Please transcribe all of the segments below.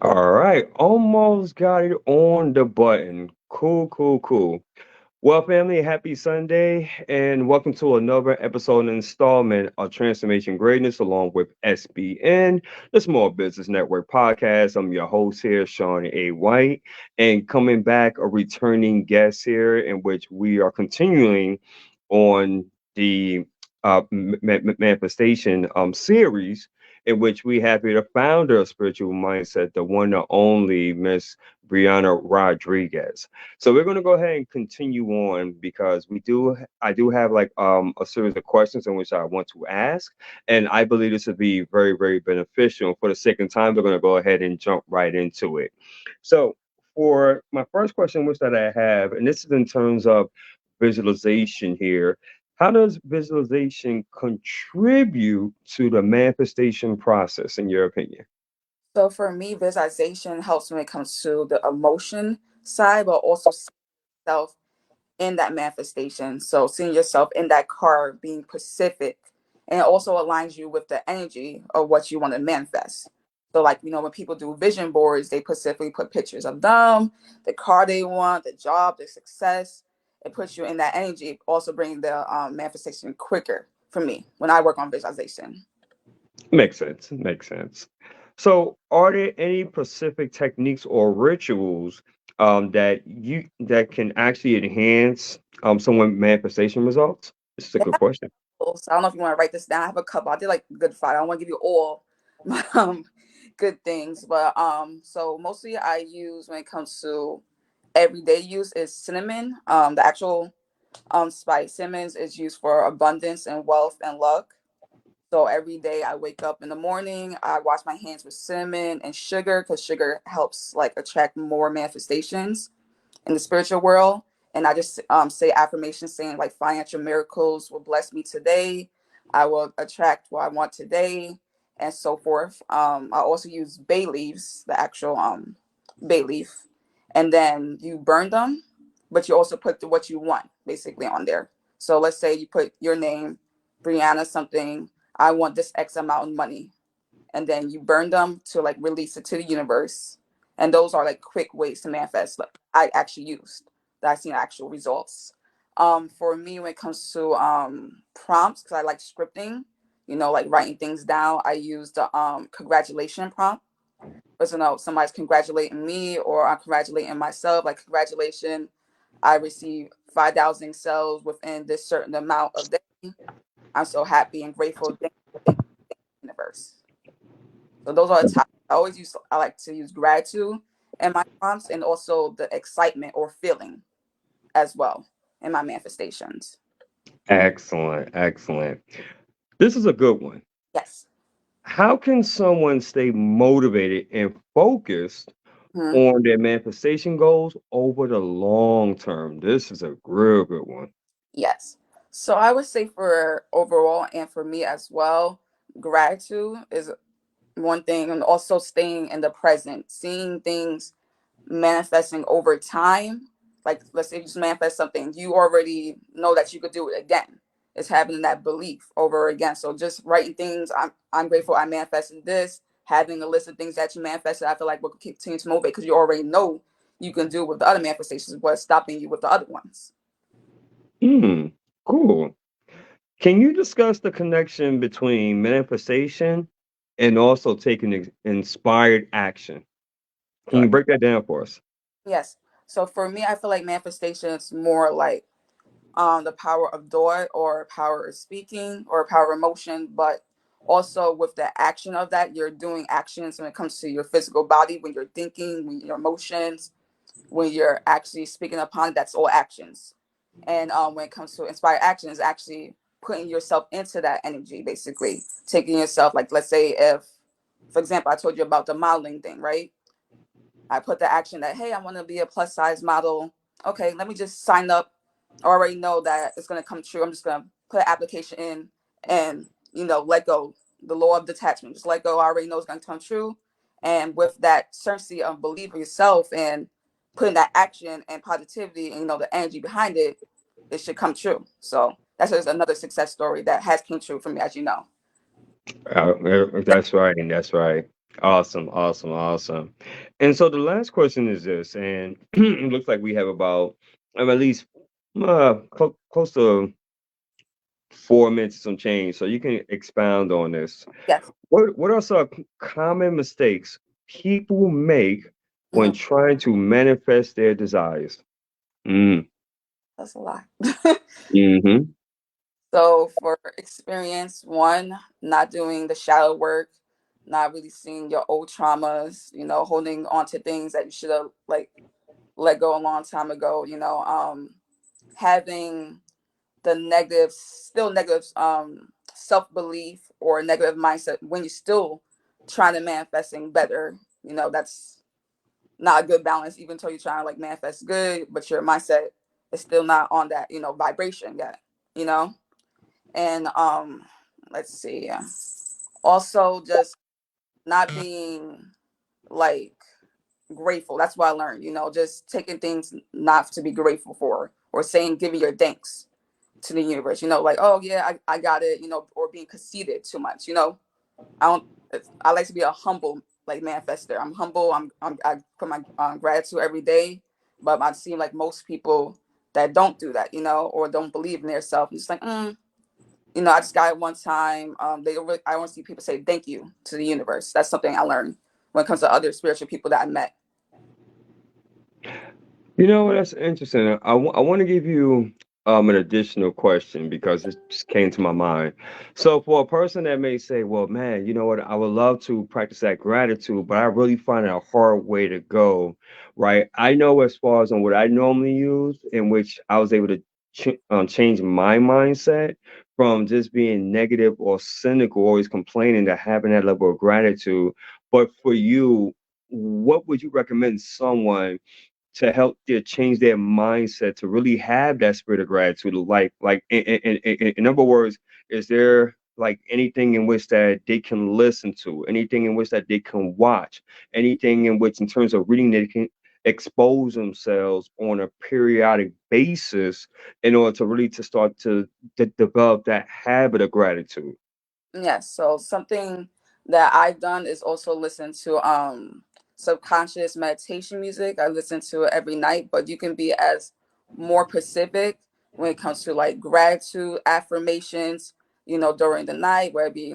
All right, almost got it on the button. Cool, cool, cool. Well, family, happy Sunday, and welcome to another episode and installment of Transformation Greatness along with SBN, the Small Business Network podcast. I'm your host here, Shawn A. White, and coming back, a returning guest here, in which we are continuing on the manifestation series, in which we have here the founder of Spiritual Mindset, the one and only Miss Brianna Rodriguez. So we're going to go ahead and continue on because I do have like a series of questions in which I want to ask, and I believe this would be very very beneficial. For the second time, we're going to go ahead and jump right into it. So for my first question, which that I have, and this is in terms of visualization here. How does visualization contribute to the manifestation process, in your opinion? So for me, visualization helps when it comes to the emotion side, but also seeing yourself in that manifestation. So seeing yourself in that car being specific, and it also aligns you with the energy of what you want to manifest. So like, when people do vision boards, they specifically put pictures of them, the car they want, the job, the success. It puts you in that energy, also bring the manifestation quicker for me when I work on visualization. Makes sense. Makes sense. So, are there any specific techniques or rituals that can actually enhance someone manifestation results? This is a good question. So I don't know if you want to write this down. I have a couple. I did like good five. I don't want to give you all um good things, but so mostly I use when it comes to everyday use is cinnamon. The actual spice cinnamon is used for abundance and wealth and luck. So every day I wake up in the morning, I wash my hands with cinnamon and sugar because sugar helps like attract more manifestations in the spiritual world. And I just say affirmations saying like financial miracles will bless me today. I will attract what I want today, and so forth. I also use bay leaves, the actual bay leaf, and then you burn them, but you also put what you want basically on there. So let's say you put your name, Brianna something. I want this X amount of money, and then you burn them to like release it to the universe. And those are like quick ways to manifest. Like I actually used that I've seen actual results. For me, when it comes to prompts, because I like scripting, like writing things down, I use the congratulation prompt. Because somebody's congratulating me or I'm congratulating myself. Like congratulations, I received 5,000 cells within this certain amount of day. I'm so happy and grateful. Thank you, universe. So those are the top. I like to use gratitude in my prompts and also the excitement or feeling as well in my manifestations. Excellent, excellent. This is a good one. Yes. How can someone stay motivated and focused Mhm. on their manifestation goals over the long term? This is a real good one. Yes. So I would say for overall and for me as well, gratitude is one thing, and also staying in the present, seeing things manifesting over time. Like let's say you just manifest something, you already know that you could do it again. It's having that belief over again. So just writing things, I'm grateful I manifested this, having a list of things that you manifested, I feel like will continue to motivate because you already know you can do with the other manifestations, what's stopping you with the other ones. Hmm, cool. Can you discuss the connection between manifestation and also taking inspired action? Can you Sure. break that down for us? Yes. So for me, I feel like manifestation is more like the power of thought or power of speaking or power of emotion, but also with the action of that, you're doing actions when it comes to your physical body, when you're thinking, when your emotions, when you're actually speaking upon, that's all actions. And when it comes to inspired action, is actually putting yourself into that energy, basically taking yourself, like let's say if, for example, I told you about the modeling thing, right? I put the action that, hey, I want to be a plus size model. Okay, let me just sign up. I already know that it's going to come true. I'm just going to put an application in and, let go. The law of detachment, just let go. I already know it's going to come true. And with that certainty of believing yourself and putting that action and positivity and, the energy behind it, it should come true. So that's just another success story that has come true for me, as you know. That's right, and that's right. Awesome, awesome, awesome. And so the last question is this, and it looks like we have about at least close to 4 minutes and some change. So you can expound on this. Yes. What are some common mistakes people make when Mhm. trying to manifest their desires? Mm, That's a lot. mm-hmm. So for experience, one, not doing the shadow work, not really seeing your old traumas, holding on to things that you should have like let go a long time ago, having the negative, still negative self belief or negative mindset when you're still trying to manifesting better, that's not a good balance, even though you're trying to like manifest good, but your mindset is still not on that, vibration yet, you know? And let's see, also just not being like grateful. That's what I learned, just taking things not to be grateful for, or saying giving your thanks to the universe, like, oh yeah, I got it, or being conceited too much, I don't. I like to be a humble like manifester. I'm humble. I put my gratitude every day, but I seem like most people that don't do that, or don't believe in their self. It's like, I just got it one time. I want to see people say thank you to the universe. That's something I learned when it comes to other spiritual people that I met. You know, that's interesting. I want to give you an additional question because it just came to my mind. So, for a person that may say, well, man, you know what, I would love to practice that gratitude, but I really find it a hard way to go, right? I know as far as on what I normally use, in which I was able to change my mindset from just being negative or cynical, always complaining, to having that level of gratitude. But for you, what would you recommend someone to help their change their mindset to really have that spirit of gratitude? Like in other words, is there like anything in which that they can listen to, anything in which that they can watch, anything in which in terms of reading they can expose themselves on a periodic basis in order to really to start to develop that habit of gratitude? Yes. So something that I've done is also listen to subconscious meditation music. I listen to it every night, but you can be as more specific when it comes to like gratitude affirmations, during the night, where it be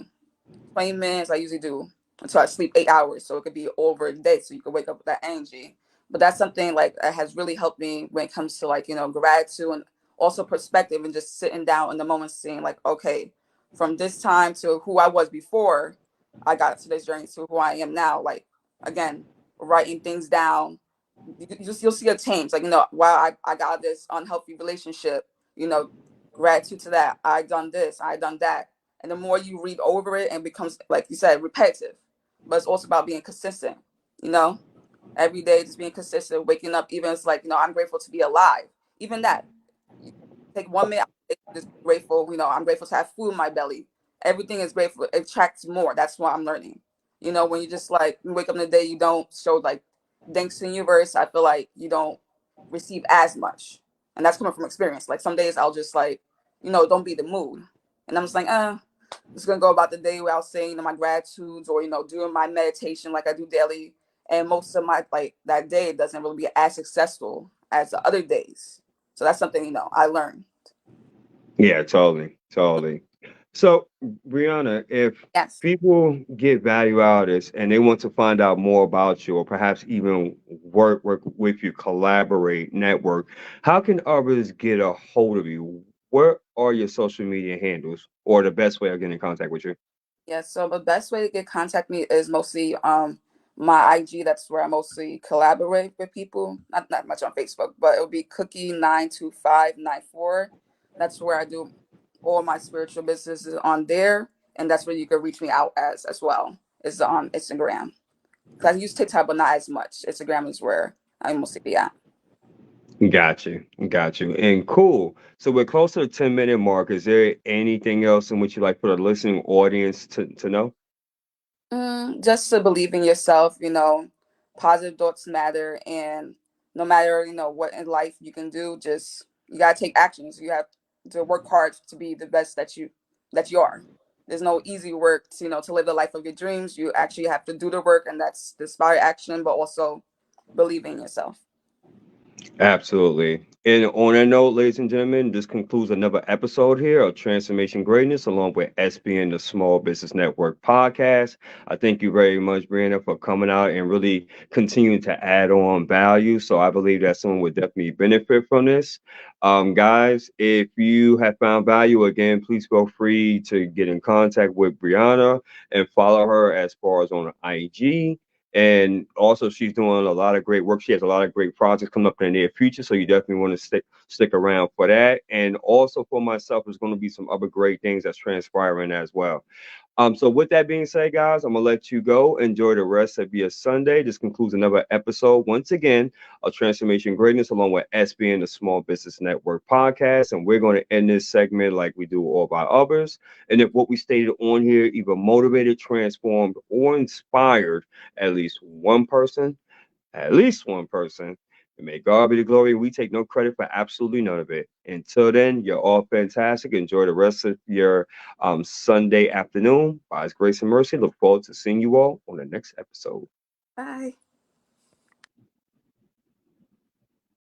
20 minutes. I usually do until I sleep 8 hours. So it could be over a day. So you can wake up with that energy. But that's something like that has really helped me when it comes to like, gratitude and also perspective and just sitting down in the moment seeing like, okay, from this time to who I was before I got to this journey to who I am now. Like again, writing things down. You'll see a change. Like, wow, I got this unhealthy relationship, you know, gratitude to that. I done this, I done that, and the more you read over it and becomes like you said repetitive, but it's also about being consistent, you know every day, just being consistent, waking up. Even it's like, I'm grateful to be alive. Even that, take 1 minute, just grateful, I'm grateful to have food in my belly. Everything is grateful, it attracts more. That's what I'm learning. When you just like you wake up in the day, you don't show like thanks to the universe, I feel like you don't receive as much. And that's coming from experience. Like some days I'll just like, don't be the mood, and I'm just like, just gonna go about the day without saying, my gratitudes, or doing my meditation like I do daily. And most of my like that day doesn't really be as successful as the other days. So that's something I learned. Yeah, totally, totally. So, Brianna, if Yes. people get value out of this and they want to find out more about you, or perhaps even work with you, collaborate, network, how can others get a hold of you? What are your social media handles, or the best way of getting in contact with you? Yeah, so the best way to get contact me is mostly my IG. That's where I mostly collaborate with people. Not much on Facebook, but it'll be Cookie92594. That's where I do all my spiritual businesses on there, and that's where you can reach me out as well. Is on Instagram. Cause I use TikTok, but not as much. Instagram is where I mostly be at. Got you, got you, and cool. So we're close to the 10-minute mark. Is there anything else in which you like for the listening audience to know? Just to believe in yourself, positive thoughts matter, and no matter what in life you can do, just you gotta take actions. You have to work hard to be the best that you are. There's no easy work to, to live the life of your dreams. You actually have to do the work, and that's the inspire action, but also believe in yourself. Absolutely. And on that note, ladies and gentlemen, this concludes another episode here of Transformation Greatness along with SBN, the Small Business Network podcast. I thank you very much, Brianna, for coming out and really continuing to add on value. So I believe that someone would definitely benefit from this. Guys, if you have found value, again, please feel free to get in contact with Brianna and follow her as far as on IG. And also, she's doing a lot of great work. She has a lot of great projects coming up in the near future. So you definitely want to stick around for that. And also for myself, there's going to be some other great things that's transpiring as well. So with that being said, guys, I'm gonna let you go. Enjoy the rest of your Sunday. This concludes another episode once again of Transformation Greatness, along with SBN, the Small Business Network podcast. And we're going to end this segment like we do all of our others. And if what we stated on here either motivated, transformed, or inspired at least one person. And may God be the glory. We take no credit for absolutely none of it. Until then, you're all fantastic. Enjoy the rest of your Sunday afternoon. By His grace and mercy, look forward to seeing you all on the next episode. Bye.